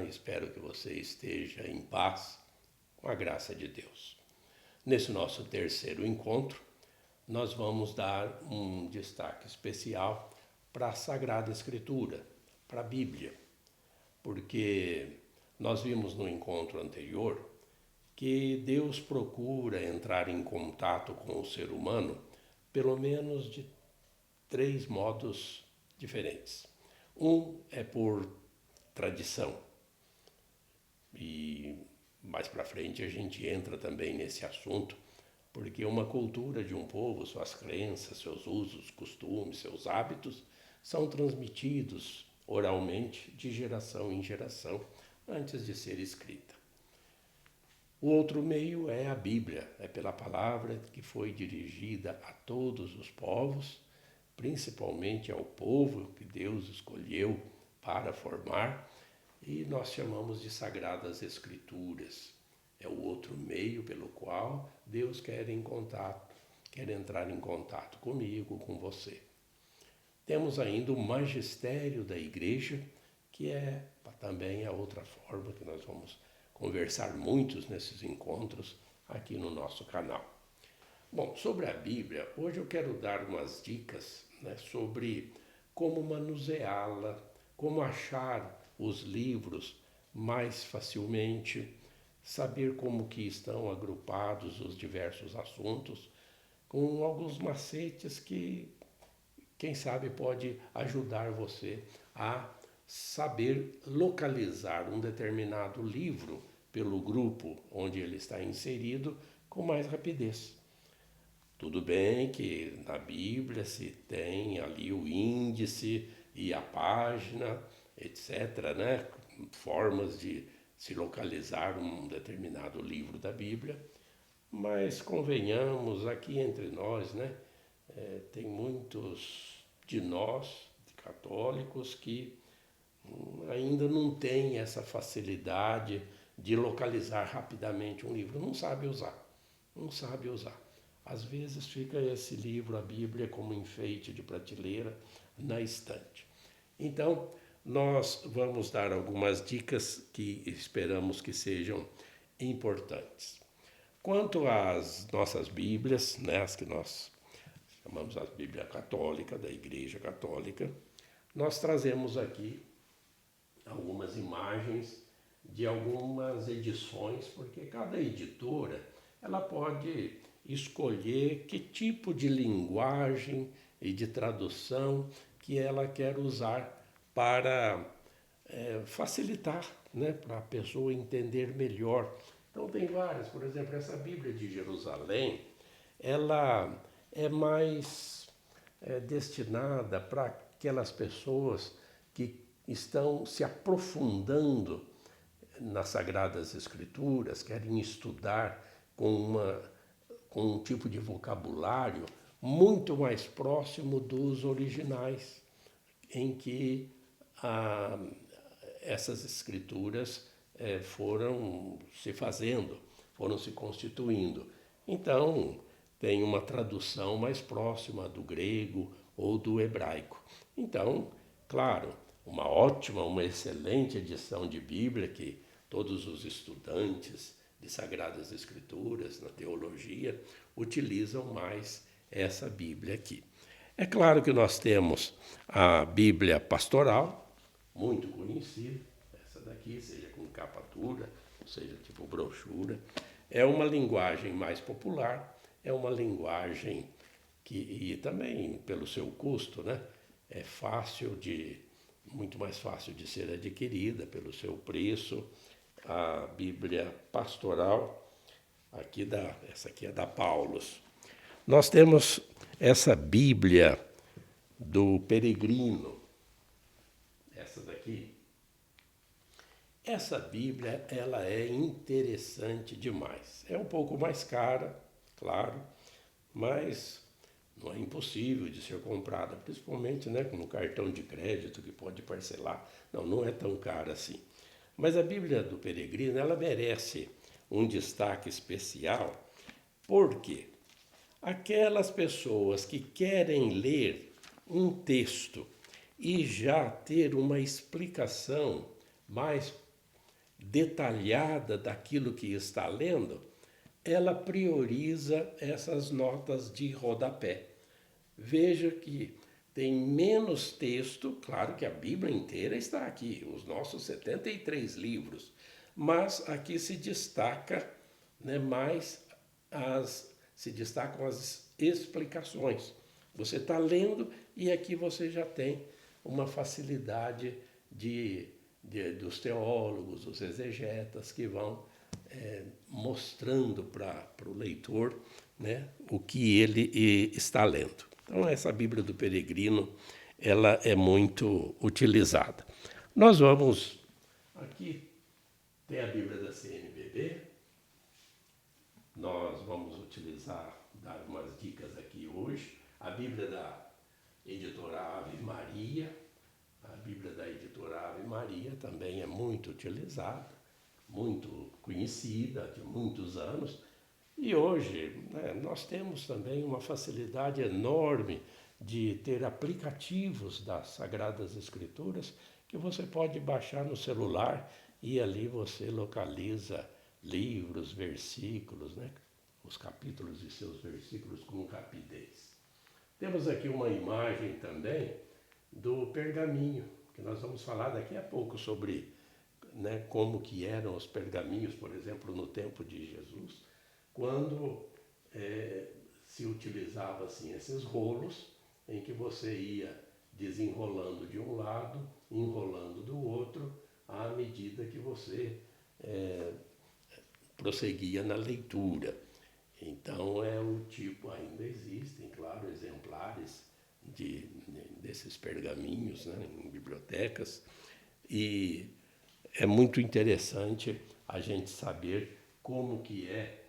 espero que você esteja em paz, com a graça de Deus. Nesse nosso terceiro encontro, nós vamos dar um destaque especial para a Sagrada Escritura, para a Bíblia, porque nós vimos no encontro anterior que Deus procura entrar em contato com o ser humano pelo menos de 3 modos diferentes. Um é por tradição, e mais para frente a gente entra também nesse assunto, porque uma cultura de um povo, suas crenças, seus usos, costumes, seus hábitos, são transmitidos oralmente de geração em geração antes de ser escrita. O outro meio é a Bíblia, é pela palavra que foi dirigida a todos os povos, principalmente ao povo que Deus escolheu para formar, e nós chamamos de Sagradas Escrituras. É o outro meio pelo qual Deus quer entrar em contato comigo, com você. Temos ainda o magistério da igreja, que é também a outra forma que nós vamos conversar muitos nesses encontros aqui no nosso canal. Bom, sobre a Bíblia, hoje eu quero dar umas dicas, sobre como manuseá-la, como achar os livros mais facilmente, saber como que estão agrupados os diversos assuntos, com alguns macetes que, quem sabe, pode ajudar você a saber localizar um determinado livro pelo grupo onde ele está inserido com mais rapidez. Tudo bem que na Bíblia se tem ali o índice e a página, etc., formas de se localizar um determinado livro da Bíblia, mas convenhamos aqui entre nós, tem muitos de nós, católicos, que ainda não têm essa facilidade de localizar rapidamente um livro, não sabe usar. Às vezes fica esse livro, a Bíblia, como enfeite de prateleira na estante. Então, nós vamos dar algumas dicas que esperamos que sejam importantes. Quanto às nossas Bíblias, as que nós chamamos a Bíblia Católica, da Igreja Católica, nós trazemos aqui algumas imagens de algumas edições, porque cada editora ela pode escolher que tipo de linguagem e de tradução que ela quer usar para facilitar, para a pessoa entender melhor. Então tem várias, por exemplo, essa Bíblia de Jerusalém, ela é mais destinada para aquelas pessoas que estão se aprofundando nas Sagradas Escrituras, querem estudar com um tipo de vocabulário muito mais próximo dos originais, em que essas escrituras foram se fazendo, foram se constituindo. Então, tem uma tradução mais próxima do grego ou do hebraico. Então, claro, uma excelente edição de Bíblia que todos os estudantes de Sagradas Escrituras, na teologia, utilizam mais essa Bíblia aqui. É claro que nós temos a Bíblia Pastoral, muito conhecida, essa daqui, seja com capa dura, ou seja, tipo brochura. É uma linguagem mais popular, é uma linguagem que, e também pelo seu custo, é muito mais fácil de ser adquirida pelo seu preço. A Bíblia Pastoral, essa aqui é da Paulus. Nós temos essa Bíblia do Peregrino, essa daqui. Essa Bíblia, ela é interessante demais. É um pouco mais cara, claro, mas não é impossível de ser comprada, principalmente no cartão de crédito que pode parcelar. Não é tão cara assim. Mas a Bíblia do Peregrino, ela merece um destaque especial, porque aquelas pessoas que querem ler um texto e já ter uma explicação mais detalhada daquilo que está lendo, ela prioriza essas notas de rodapé. Veja que tem menos texto, claro que a Bíblia inteira está aqui, os nossos 73 livros, mas aqui se destaca, né, mais se destacam as explicações. Você está lendo e aqui você já tem uma facilidade dos teólogos, dos exegetas, que vão mostrando para o leitor, né, o que ele está lendo. Então, essa Bíblia do Peregrino, ela é muito utilizada. Nós vamos, aqui tem a Bíblia da CNBB, nós vamos utilizar, dar umas dicas aqui hoje, a Bíblia da Editora Ave Maria, a Bíblia da Editora Ave Maria também é muito utilizada, muito conhecida, de muitos anos, e hoje, né, nós temos também uma facilidade enorme de ter aplicativos das Sagradas Escrituras que você pode baixar no celular e ali você localiza livros, versículos, né, os capítulos e seus versículos com rapidez. Temos aqui uma imagem também do pergaminho, que nós vamos falar daqui a pouco sobre, né, como que eram os pergaminhos, por exemplo, no tempo de Jesus, quando se utilizava assim, esses rolos em que você ia desenrolando de um lado, enrolando do outro, à medida que você prosseguia na leitura. Então, o tipo, ainda existem, claro, exemplares desses pergaminhos, né, em bibliotecas, e é muito interessante a gente saber como que é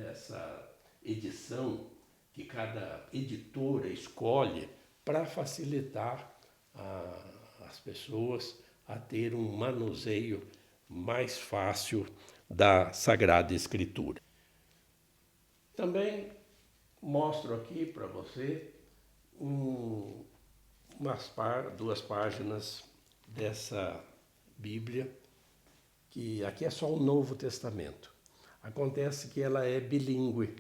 essa edição que cada editora escolhe para facilitar as pessoas a ter um manuseio mais fácil da Sagrada Escritura. Também mostro aqui para você duas páginas dessa Bíblia, que aqui é só o Novo Testamento. Acontece que ela é bilíngue.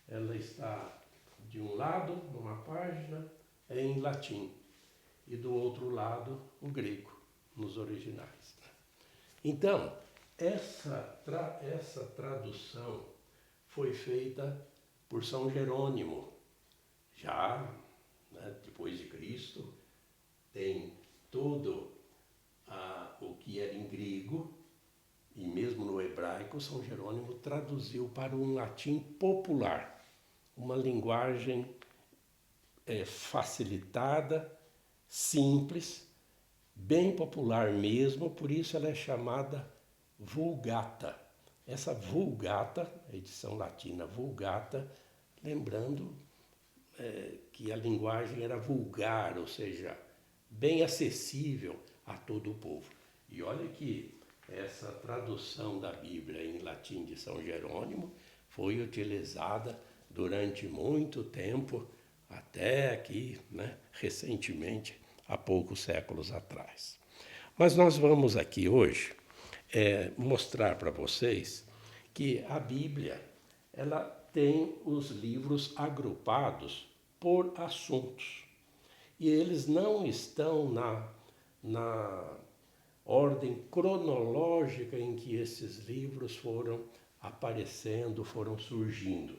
Ela está de um lado, numa página, é em latim, e do outro lado, o grego, nos originais. Então, essa tradução foi feita por São Jerônimo, já, né, depois de Cristo, tem todo o que era em grego, e mesmo no hebraico, São Jerônimo traduziu para um latim popular, uma linguagem facilitada, simples, bem popular mesmo, por isso ela é chamada Vulgata. Essa Vulgata, a edição latina Vulgata, lembrando que a linguagem era vulgar, ou seja, bem acessível a todo o povo. E olha que essa tradução da Bíblia em latim de São Jerônimo foi utilizada durante muito tempo, até aqui, né, recentemente, há poucos séculos atrás. Mas nós vamos aqui hoje mostrar para vocês que a Bíblia ela tem os livros agrupados por assuntos. E eles não estão na ordem cronológica em que esses livros foram aparecendo, foram surgindo.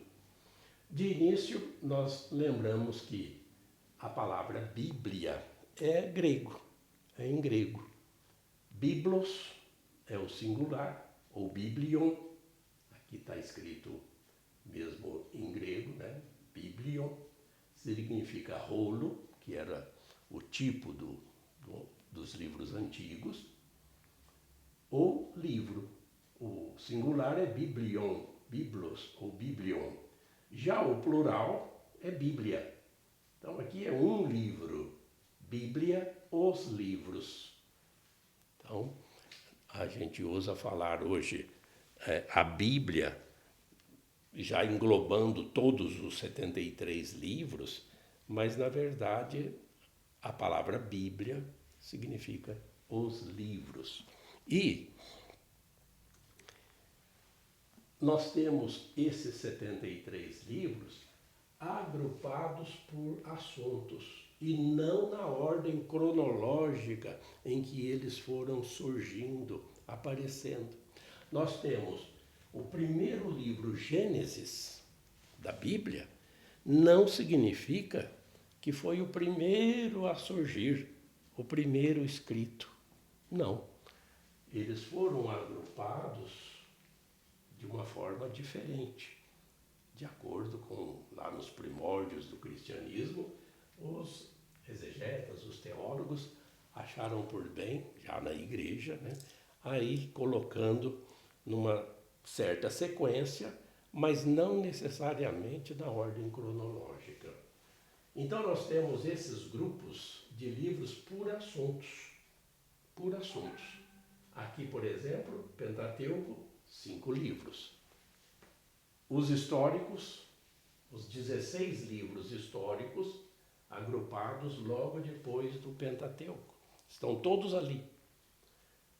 De início, nós lembramos que a palavra Bíblia é grego, é em grego. Biblos é o singular, ou biblion, aqui está escrito mesmo em grego, né? Biblion, significa rolo, que era o tipo dos livros antigos, ou livro. O singular é biblion, biblos ou biblion. Já o plural é Bíblia. Então aqui é um livro, Bíblia, os livros. Então a gente usa falar hoje a Bíblia, já englobando todos os 73 livros, mas na verdade a palavra Bíblia significa os livros. E nós temos esses 73 livros agrupados por assuntos e não na ordem cronológica em que eles foram surgindo, aparecendo. Nós temos o primeiro livro, Gênesis, da Bíblia, não significa que foi o primeiro a surgir, o primeiro escrito. Não. Eles foram agrupados de uma forma diferente, de acordo com, lá nos primórdios do cristianismo, os exegetas, os teólogos, acharam por bem, já na igreja, né, aí colocando numa certa sequência, mas não necessariamente na ordem cronológica. Então nós temos esses grupos de livros por assuntos. Por assuntos. Aqui, por exemplo, Pentateuco, 5 livros. Os históricos, os 16 livros históricos, agrupados logo depois do Pentateuco. Estão todos ali.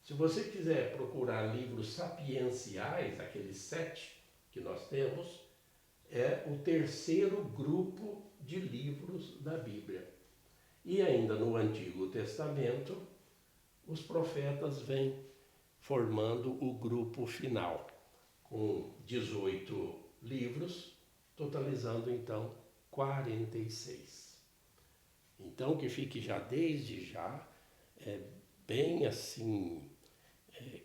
Se você quiser procurar livros sapienciais, aqueles 7 que nós temos, é o terceiro grupo de livros da Bíblia. E ainda no Antigo Testamento, os profetas vêm formando o grupo final, com 18 livros, totalizando então 46. Então que fique já desde já bem assim,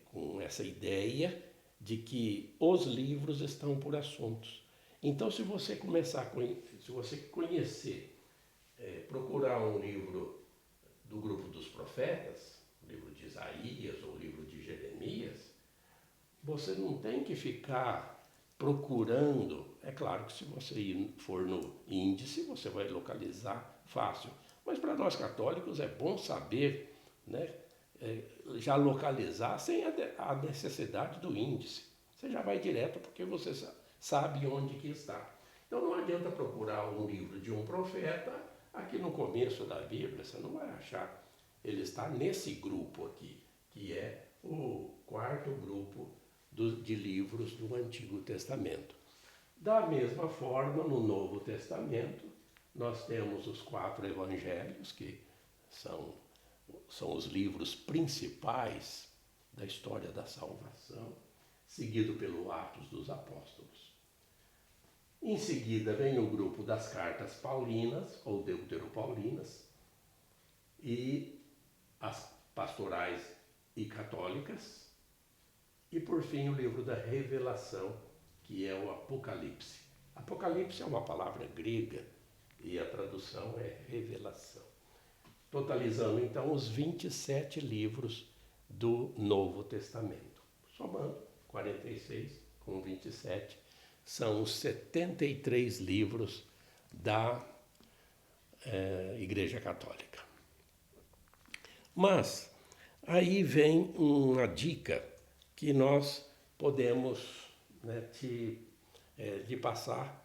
com essa ideia de que os livros estão por assuntos. Então se você conhecer, procurar um livro do grupo dos profetas, o livro de Isaías ou o livro de Jeremias, você não tem que ficar procurando. É claro que se você for no índice, você vai localizar fácil. Mas para nós católicos é bom saber, né, já localizar sem a necessidade do índice. Você já vai direto porque você sabe onde que está. Então não adianta procurar um livro de um profeta aqui no começo da Bíblia, você não vai achar. Ele está nesse grupo aqui, que é o quarto grupo de livros do Antigo Testamento. Da mesma forma, no Novo Testamento, nós temos os 4 evangelhos, que são os livros principais da história da salvação, seguido pelo Atos dos Apóstolos. Em seguida vem o grupo das cartas paulinas, ou deuteropaulinas, e as pastorais e católicas, e por fim o livro da Revelação, que é o Apocalipse. Apocalipse é uma palavra grega e a tradução é revelação. Totalizando então os 27 livros do Novo Testamento. Somando 46 com 27, são os 73 livros da Igreja Católica. Mas aí vem uma dica que nós podemos, né, te passar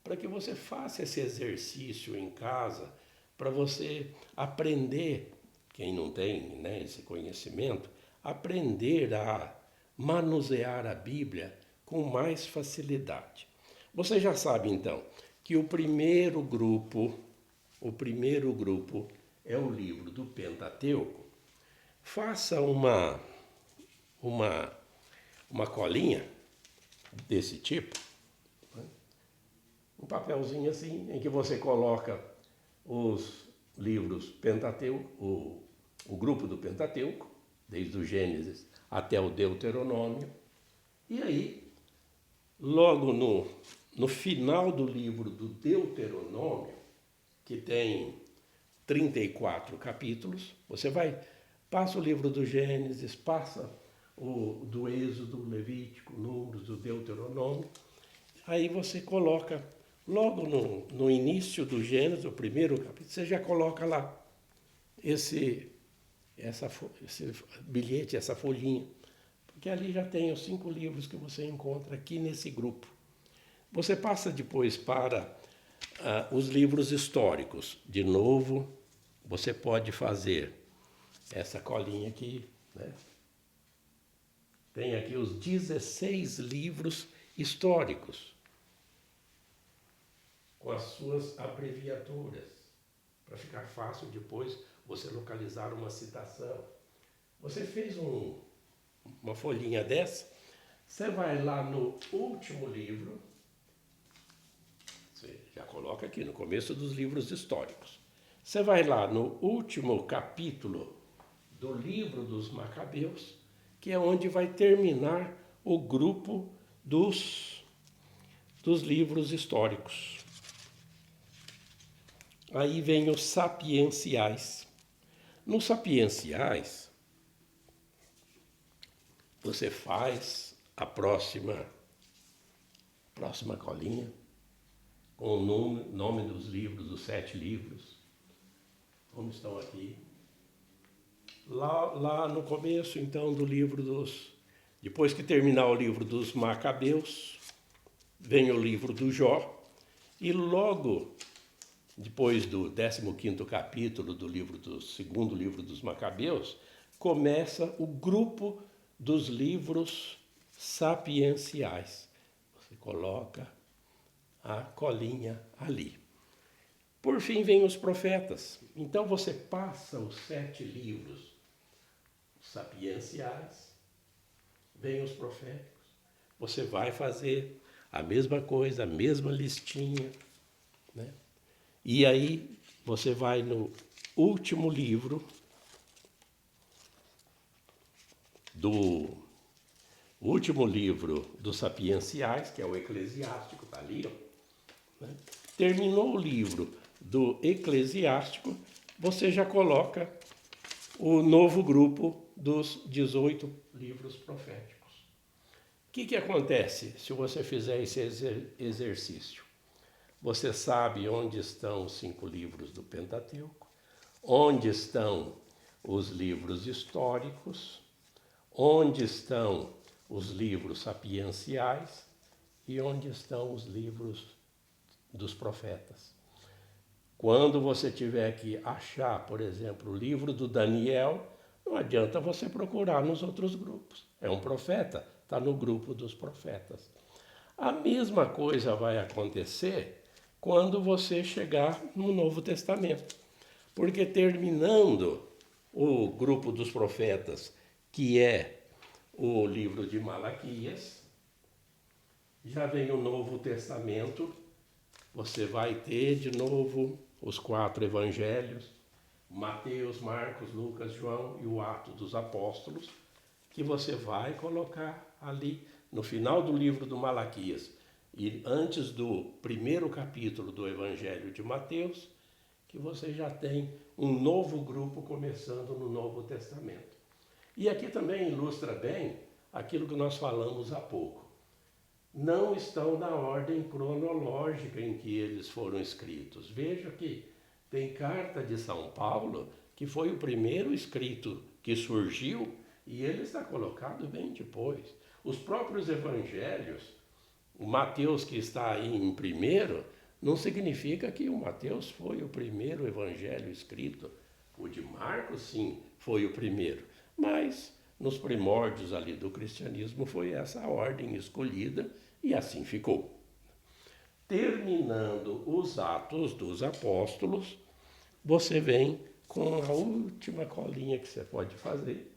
para que você faça esse exercício em casa, para você aprender, quem não tem, né, esse conhecimento, aprender a manusear a Bíblia com mais facilidade. Você já sabe então que o primeiro grupo é o livro do Pentateuco. Faça uma colinha desse tipo, né? Um papelzinho assim, em que você coloca os livros Pentateuco, o grupo do Pentateuco, desde o Gênesis até o Deuteronômio, e aí, logo no final do livro do Deuteronômio, que tem 34 capítulos, você passa o livro do Gênesis, passa o do Êxodo, Levítico, Números, do Deuteronômio, aí você coloca, logo no início do Gênesis, o primeiro capítulo, você já coloca lá esse bilhete, essa folhinha, porque ali já tem os 5 livros que você encontra aqui nesse grupo. Você passa depois para os livros históricos. De novo, você pode fazer essa colinha aqui, né? Tem aqui os 16 livros históricos, com as suas abreviaturas, para ficar fácil depois você localizar uma citação. Você fez uma folhinha dessa, você vai lá no último livro, você já coloca aqui no começo dos livros históricos. Você vai lá no último capítulo do livro dos Macabeus, que é onde vai terminar o grupo dos livros históricos. Aí vem os sapienciais. Nos sapienciais, você faz a próxima colinha com o nome dos livros, dos 7 livros, como estão aqui. Lá no começo, então, do livro depois que terminar o livro dos Macabeus, vem o livro do Jó, e logo depois do 15º capítulo do segundo livro dos Macabeus, começa o grupo dos livros sapienciais. Você coloca a colinha ali. Por fim, vem os profetas. Então você passa os 7 livros sapienciais, vem os proféticos. Você vai fazer a mesma coisa, a mesma listinha, né? E aí você vai no último livro dos sapienciais, que é o eclesiástico, está ali, ó, né? Terminou o livro do eclesiástico, você já coloca o novo grupo dos 18 livros proféticos. O que acontece se você fizer esse exercício? Você sabe onde estão os 5 livros do Pentateuco, onde estão os livros históricos, onde estão os livros sapienciais e onde estão os livros dos profetas. Quando você tiver que achar, por exemplo, o livro do Daniel, não adianta você procurar nos outros grupos. É um profeta, está no grupo dos profetas. A mesma coisa vai acontecer quando você chegar no Novo Testamento. Porque terminando o grupo dos profetas, que é o livro de Malaquias, já vem o Novo Testamento, você vai ter de novo os 4 evangelhos, Mateus, Marcos, Lucas, João e o Atos dos Apóstolos, que você vai colocar ali no final do livro do Malaquias e antes do primeiro capítulo do Evangelho de Mateus, que você já tem um novo grupo começando no Novo Testamento. E aqui também ilustra bem aquilo que nós falamos há pouco. Não estão na ordem cronológica em que eles foram escritos. Veja que tem carta de São Paulo, que foi o primeiro escrito que surgiu, e ele está colocado bem depois. Os próprios evangelhos, o Mateus que está aí em primeiro, não significa que o Mateus foi o primeiro evangelho escrito. O de Marcos, sim, foi o primeiro. Mas, nos primórdios ali do cristianismo, foi essa a ordem escolhida e assim ficou. Terminando os Atos dos Apóstolos, você vem com a última colinha que você pode fazer.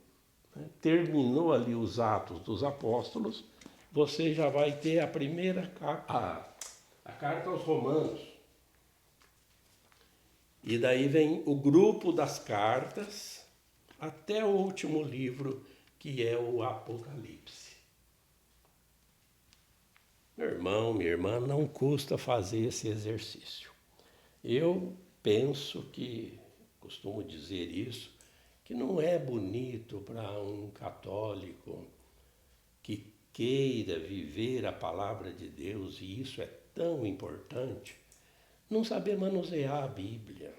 Terminou ali os Atos dos Apóstolos, você já vai ter a primeira a carta aos Romanos. E daí vem o grupo das cartas até o último livro, que é o Apocalipse. Meu irmão, minha irmã, não custa fazer esse exercício. Eu penso que, costumo dizer isso, que não é bonito para um católico que queira viver a palavra de Deus, e isso é tão importante, não saber manusear a Bíblia,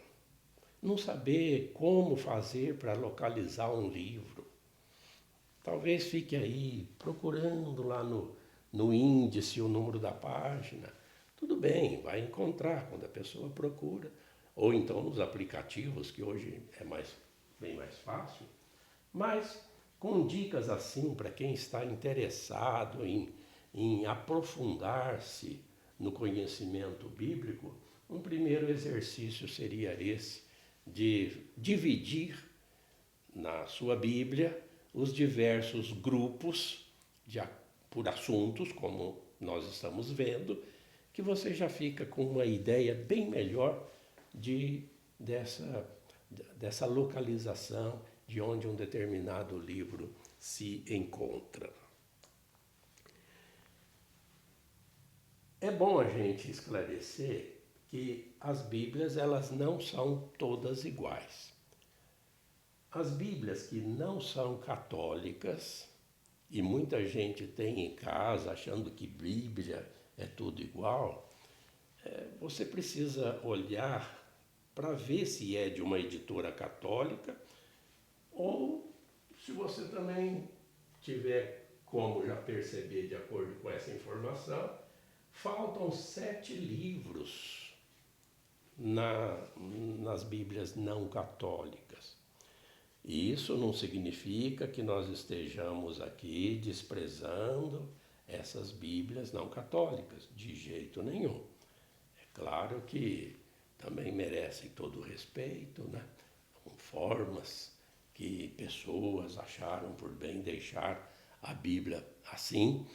não saber como fazer para localizar um livro. Talvez fique aí procurando lá no índice o número da página. Tudo bem, vai encontrar quando a pessoa procura. Ou então nos aplicativos, que hoje é bem mais fácil. Mas com dicas assim para quem está interessado em em aprofundar-se no conhecimento bíblico, um primeiro exercício seria esse, de dividir na sua Bíblia os diversos grupos por assuntos, como nós estamos vendo, que você já fica com uma ideia bem melhor dessa localização de onde um determinado livro se encontra. É bom a gente esclarecer que as Bíblias elas não são todas iguais. As Bíblias que não são católicas, e muita gente tem em casa achando que Bíblia é tudo igual, você precisa olhar para ver se é de uma editora católica ou se você também tiver como já perceber de acordo com essa informação, faltam 7 livros nas Bíblias não católicas. E isso não significa que nós estejamos aqui desprezando essas Bíblias não católicas, de jeito nenhum. É claro que também merecem todo o respeito, né? Formas que pessoas acharam por bem deixar a Bíblia assim,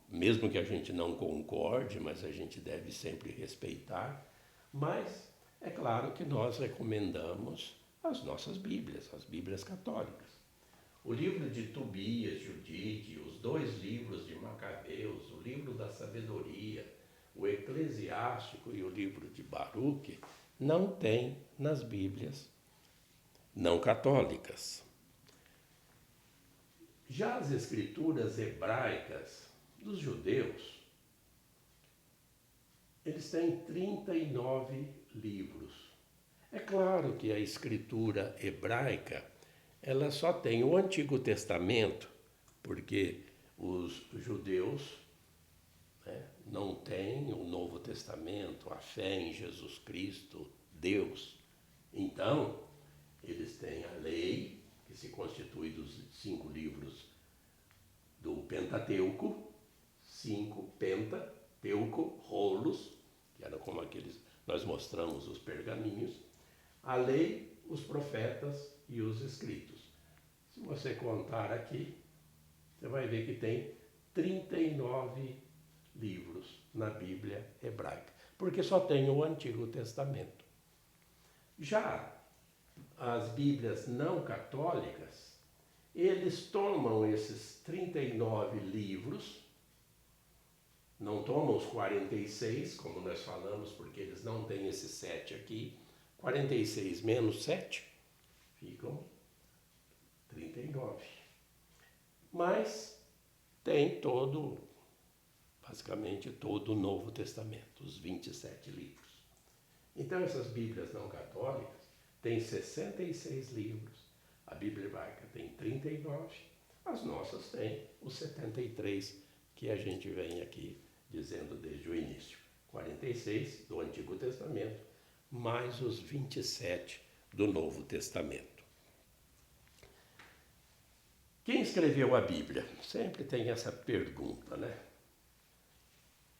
mesmo que a gente não concorde, mas a gente deve sempre respeitar. Mas é claro que nós recomendamos as nossas Bíblias, as Bíblias católicas. O livro de Tobias, Judite, os 2 livros de Macabeus, o livro da Sabedoria, o Eclesiástico e o livro de Baruque não tem nas Bíblias não católicas. Já as escrituras hebraicas dos judeus, eles têm 39 livros. É claro que a escritura hebraica, ela só tem o Antigo Testamento, porque os judeus, né, não têm o Novo Testamento, a fé em Jesus Cristo, Deus. Então, eles têm a lei, que se constitui dos 5 livros do Pentateuco, 5 Pentateuco, rolos, que eram como aqueles, nós mostramos os pergaminhos, a lei, os profetas e os escritos. Se você contar aqui, você vai ver que tem 39 livros na Bíblia hebraica, porque só tem o Antigo Testamento. Já as Bíblias não católicas, eles tomam esses 39 livros, não tomam os 46, como nós falamos, porque eles não têm esses 7 aqui. 46 menos 7 ficam 39. Mas tem basicamente todo o Novo Testamento, os 27 livros. Então essas Bíblias não católicas têm 66 livros, a Bíblia hebraica tem 39, as nossas têm os 73 que a gente vem aqui dizendo desde o início. 46 do Antigo Testamento, mais os 27 do Novo Testamento. Quem escreveu a Bíblia? Sempre tem essa pergunta, né?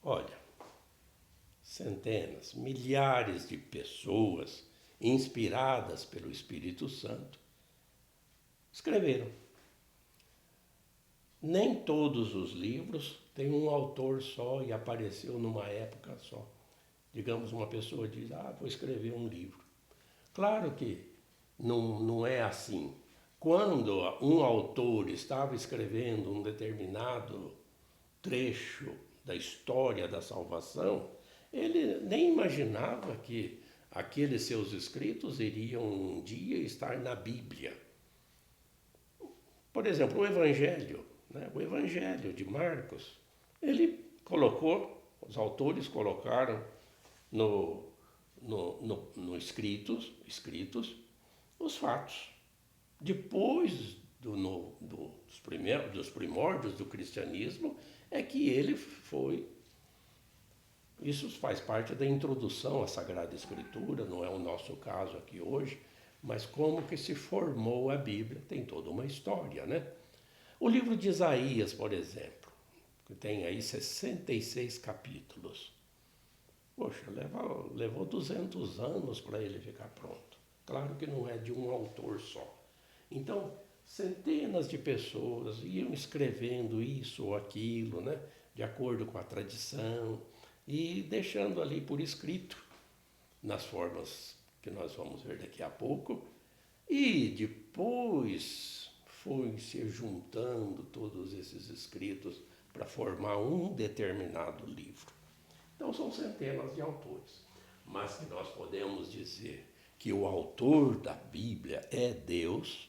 Olha, centenas, milhares de pessoas inspiradas pelo Espírito Santo escreveram. Nem todos os livros têm um autor só e apareceu numa época só. Digamos, uma pessoa diz, vou escrever um livro. Claro que não é assim. Quando um autor estava escrevendo um determinado trecho da história da salvação, ele nem imaginava que aqueles seus escritos iriam um dia estar na Bíblia. Por exemplo, o Evangelho, né? O Evangelho de Marcos, ele colocou, os autores colocaram no escritos os fatos. Depois dos primórdios do cristianismo, é que ele foi. Isso faz parte da introdução à Sagrada Escritura, não é o nosso caso aqui hoje, mas como que se formou a Bíblia, tem toda uma história, né? O livro de Isaías, por exemplo, que tem aí 66 capítulos. Poxa, levou 200 anos para ele ficar pronto. Claro que não é de um autor só. Então, centenas de pessoas iam escrevendo isso ou aquilo, né, de acordo com a tradição, e deixando ali por escrito, nas formas que nós vamos ver daqui a pouco, e depois foi se juntando todos esses escritos para formar um determinado livro. Então são centenas de autores, mas que nós podemos dizer que o autor da Bíblia é Deus,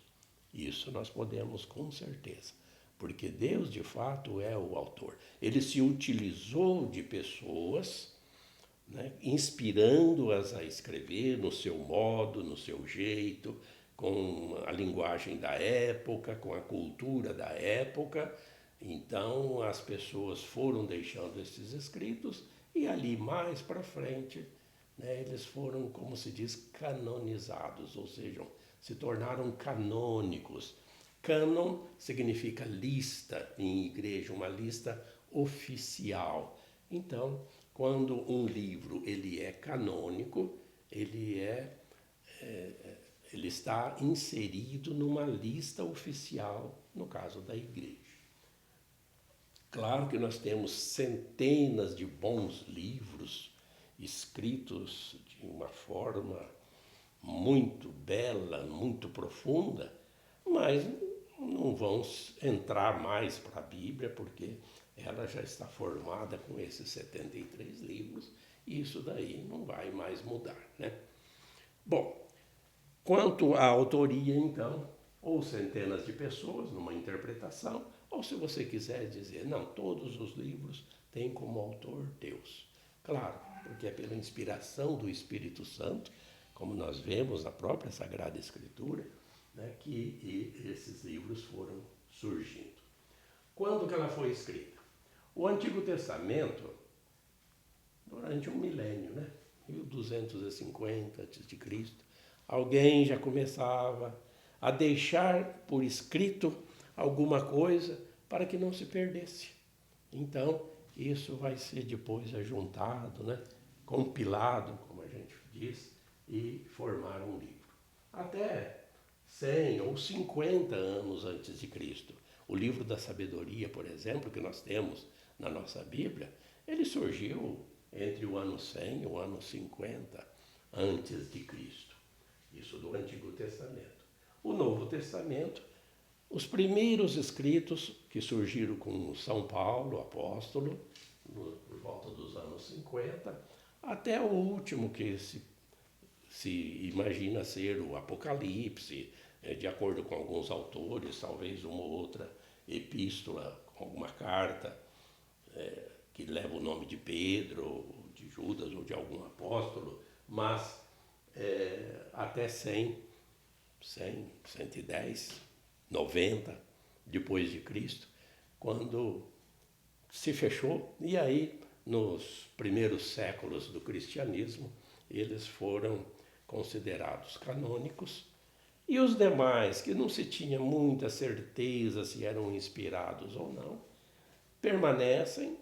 isso nós podemos com certeza, porque Deus de fato é o autor. Ele se utilizou de pessoas, né, inspirando-as a escrever no seu modo, no seu jeito, com a linguagem da época, com a cultura da época. Então as pessoas foram deixando esses escritos e ali mais para frente, né, eles foram, como se diz, canonizados, ou seja, se tornaram canônicos. Cânon significa lista em igreja, uma lista oficial. Então, quando um livro ele é canônico, ele está inserido numa lista oficial, no caso da igreja. Claro que nós temos centenas de bons livros escritos de uma forma muito bela, muito profunda, mas não vamos entrar mais para a Bíblia, porque ela já está formada com esses 73 livros, e isso daí não vai mais mudar, né? Bom, quanto à autoria, então, ou centenas de pessoas numa interpretação, ou se você quiser dizer, não, todos os livros têm como autor Deus. Claro, porque é pela inspiração do Espírito Santo, como nós vemos na própria Sagrada Escritura, né, que esses livros foram surgindo. Quando que ela foi escrita? O Antigo Testamento, durante um milênio, né, 1250 a.C., alguém já começava a deixar por escrito alguma coisa para que não se perdesse. Então, isso vai ser depois ajuntado, né, compilado, como a gente diz, e formar um livro. Até 100 ou 50 anos antes de Cristo. O livro da sabedoria, por exemplo, que nós temos na nossa Bíblia, ele surgiu entre o ano 100 e o ano 50 antes de Cristo. Isso do Antigo Testamento. O Novo Testamento, os primeiros escritos que surgiram com São Paulo, apóstolo, por volta dos anos 50, até o último que se imagina ser o Apocalipse, de acordo com alguns autores, talvez uma ou outra epístola, alguma carta que leva o nome de Pedro, ou de Judas, ou de algum apóstolo, mas até 100, 110, 90 depois de Cristo, quando se fechou, e aí nos primeiros séculos do cristianismo eles foram considerados canônicos, e os demais, que não se tinha muita certeza se eram inspirados ou não, permanecem,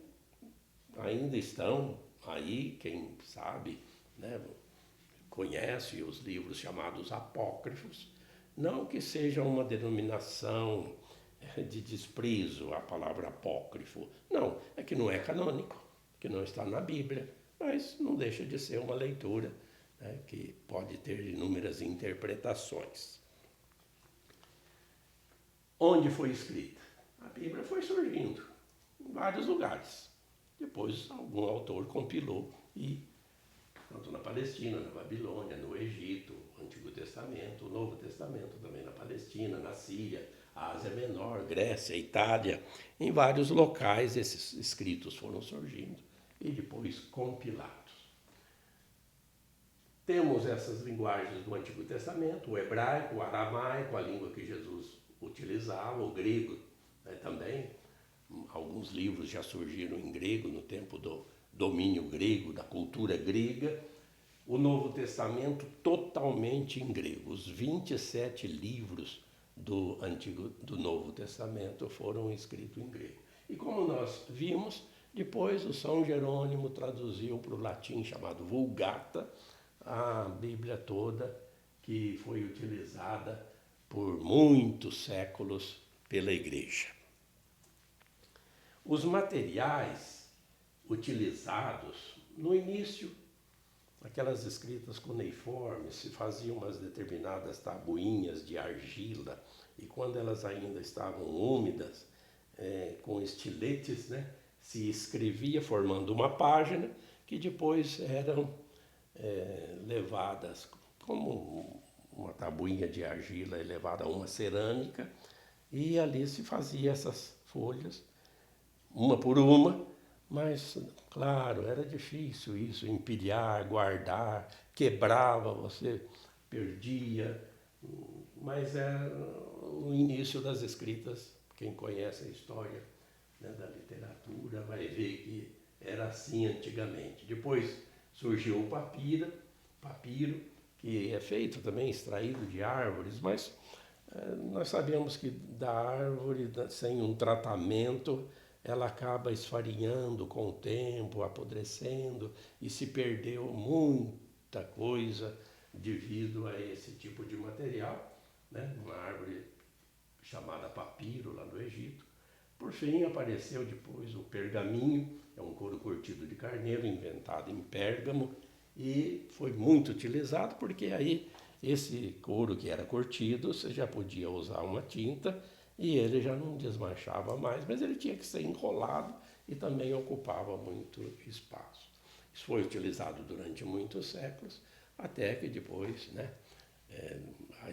ainda estão aí, quem sabe, né, conhece os livros chamados apócrifos, não que seja uma denominação de desprezo à palavra apócrifo, não, é que não é canônico, que não está na Bíblia, mas não deixa de ser uma leitura, né, que pode ter inúmeras interpretações. Onde foi escrita? A Bíblia foi surgindo em vários lugares. Depois algum autor compilou e tanto na Palestina, na Babilônia, no Egito, o Antigo Testamento, o Novo Testamento também na Palestina, na Síria, Ásia Menor, Grécia, Itália, em vários locais esses escritos foram surgindo e depois compilados. Temos essas linguagens do Antigo Testamento, o hebraico, o aramaico, a língua que Jesus utilizava, o grego, né, também. Alguns livros já surgiram em grego no tempo do domínio grego, da cultura grega. O Novo Testamento totalmente em grego. Os 27 livros do Novo Testamento foram escritos em grego. E como nós vimos, depois o São Jerônimo traduziu para o latim chamado Vulgata, a Bíblia toda que foi utilizada por muitos séculos pela Igreja. Os materiais utilizados no início, aquelas escritas cuneiformes, se faziam umas determinadas tabuinhas de argila e quando elas ainda estavam úmidas, com estiletes, né, se escrevia formando uma página que depois eram levadas como uma tabuinha de argila é levada a uma cerâmica e ali se fazia essas folhas, uma por uma, mas, claro, era difícil isso, empilhar, guardar, quebrava, você perdia, mas é o início das escritas. Quem conhece a história, né, da literatura vai ver que era assim antigamente. Depois surgiu o papiro, que é feito também, extraído de árvores, mas nós sabemos que da árvore, sem um tratamento, ela acaba esfarinhando com o tempo, apodrecendo, e se perdeu muita coisa devido a esse tipo de material, né? Uma árvore chamada papiro lá no Egito. Por fim, apareceu depois o pergaminho, é um couro curtido de carneiro, inventado em Pérgamo, e foi muito utilizado porque aí esse couro que era curtido, você já podia usar uma tinta e ele já não desmanchava mais, mas ele tinha que ser enrolado e também ocupava muito espaço. Isso foi utilizado durante muitos séculos, até que depois, né,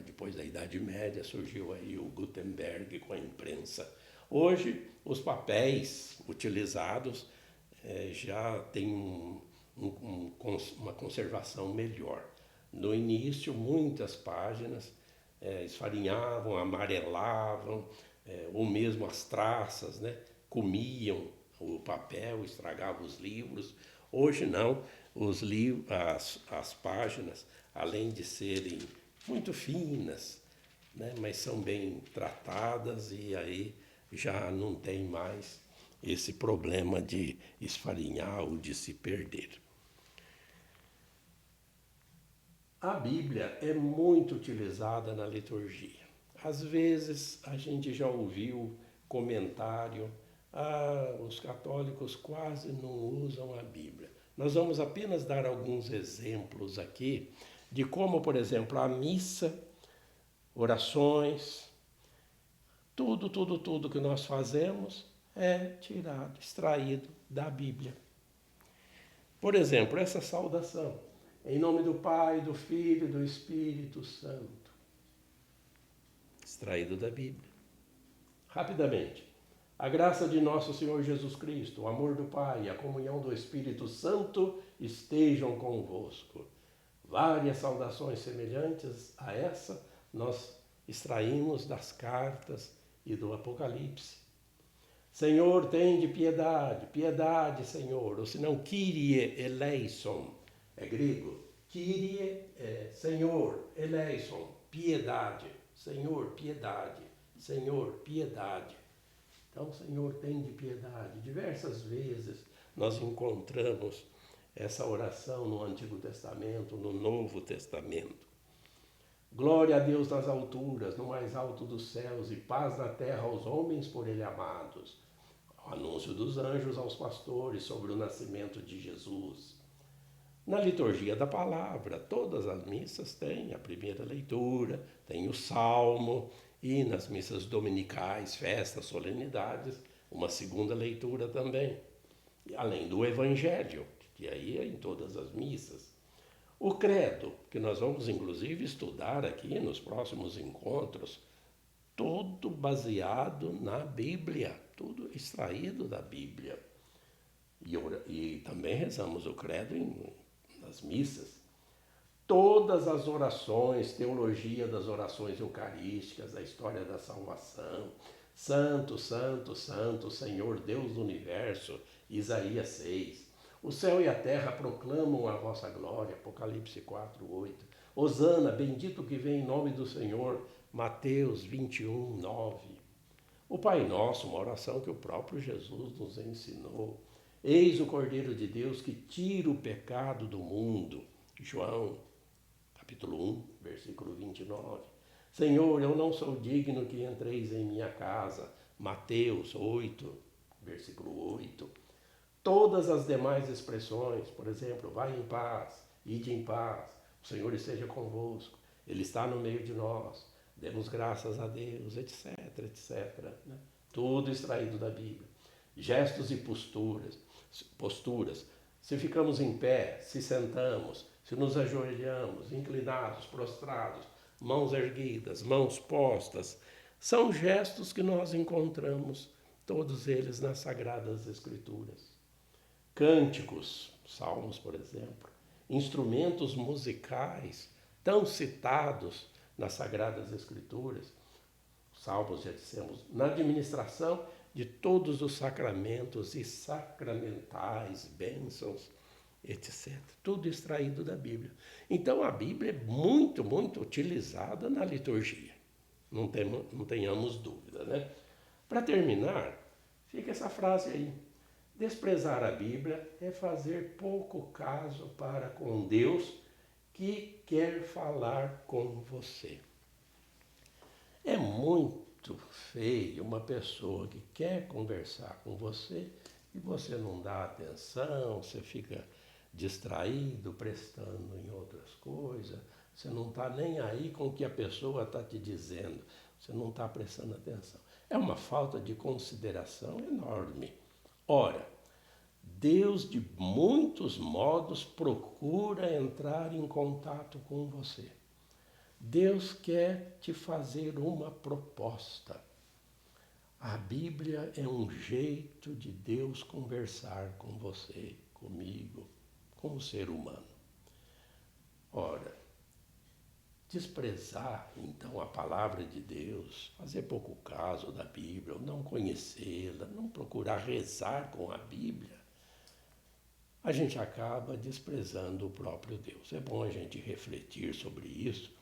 depois da Idade Média, surgiu aí o Gutenberg com a imprensa. Hoje, os papéis utilizados já têm uma conservação melhor. No início, muitas páginas esfarinhavam, amarelavam, ou mesmo as traças, né, comiam o papel, estragavam os livros. Hoje não, as páginas, além de serem muito finas, né, mas são bem tratadas e aí já não tem mais esse problema de esfarinhar ou de se perder. A Bíblia é muito utilizada na liturgia. Às vezes a gente já ouviu comentário, os católicos quase não usam a Bíblia. Nós vamos apenas dar alguns exemplos aqui de como, por exemplo, a missa, orações, tudo que nós fazemos é tirado, extraído da Bíblia. Por exemplo, essa saudação, em nome do Pai, do Filho e do Espírito Santo, extraído da Bíblia. Rapidamente, a graça de nosso Senhor Jesus Cristo, o amor do Pai e a comunhão do Espírito Santo estejam convosco. Várias saudações semelhantes a essa nós extraímos das cartas e do Apocalipse. Senhor, tende piedade, piedade, Senhor, ou senão, Kyrie eleison, é grego. Kyrie é Senhor, eleison, piedade, Senhor, piedade, Senhor, piedade. Então, Senhor, tende piedade. Diversas vezes nós encontramos essa oração no Antigo Testamento, no Novo Testamento. Glória a Deus nas alturas, no mais alto dos céus, e paz na terra aos homens por ele amados. O anúncio dos anjos aos pastores sobre o nascimento de Jesus. Na liturgia da palavra, todas as missas têm a primeira leitura, tem o salmo, e nas missas dominicais, festas, solenidades, uma segunda leitura também. Além do evangelho, que aí é em todas as missas. O credo, que nós vamos inclusive estudar aqui nos próximos encontros, todo baseado na Bíblia, tudo extraído da Bíblia. E também rezamos o credo nas missas. Todas as orações, teologia das orações eucarísticas, a história da salvação, Santo, Santo, Santo, Senhor Deus do Universo, Isaías 6. O céu e a terra proclamam a vossa glória, Apocalipse 4, 8. Hosana, bendito que vem em nome do Senhor, Mateus 21, 9. O Pai Nosso, uma oração que o próprio Jesus nos ensinou. Eis o Cordeiro de Deus que tira o pecado do mundo. João, capítulo 1, versículo 29. Senhor, eu não sou digno que entreis em minha casa. Mateus 8, versículo 8. Todas as demais expressões, por exemplo, vai em paz, ide em paz, o Senhor esteja convosco, Ele está no meio de nós, demos graças a Deus, etc, etc. Né? Tudo extraído da Bíblia. Gestos e posturas. Se ficamos em pé, se sentamos, se nos ajoelhamos, inclinados, prostrados, mãos erguidas, mãos postas, são gestos que nós encontramos, todos eles nas Sagradas Escrituras. Cânticos, salmos, por exemplo, instrumentos musicais tão citados nas Sagradas Escrituras, salmos, já dissemos, na administração de todos os sacramentos e sacramentais, bênçãos, etc. Tudo extraído da Bíblia. Então a Bíblia é muito, muito utilizada na liturgia. Não tenhamos dúvida, né? Para terminar, fica essa frase aí. Desprezar a Bíblia é fazer pouco caso para com Deus que quer falar com você. É muito feio uma pessoa que quer conversar com você e você não dá atenção, você fica distraído, prestando em outras coisas, você não está nem aí com o que a pessoa está te dizendo, você não está prestando atenção. É uma falta de consideração enorme. Ora, Deus de muitos modos procura entrar em contato com você. Deus quer te fazer uma proposta. A Bíblia é um jeito de Deus conversar com você, comigo, com o ser humano. Ora, desprezar então a palavra de Deus, fazer pouco caso da Bíblia, não conhecê-la, não procurar rezar com a Bíblia, a gente acaba desprezando o próprio Deus. É bom a gente refletir sobre isso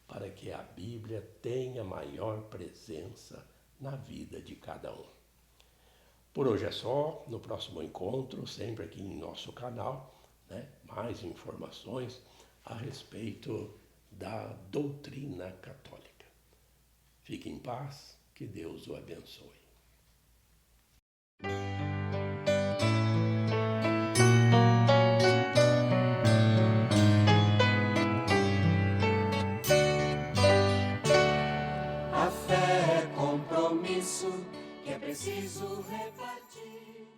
para que a Bíblia tenha maior presença na vida de cada um. Por hoje é só. No próximo encontro, sempre aqui em nosso canal, né, mais informações a respeito da doutrina católica. Fique em paz, que Deus o abençoe. A fé é compromisso que é preciso repartir.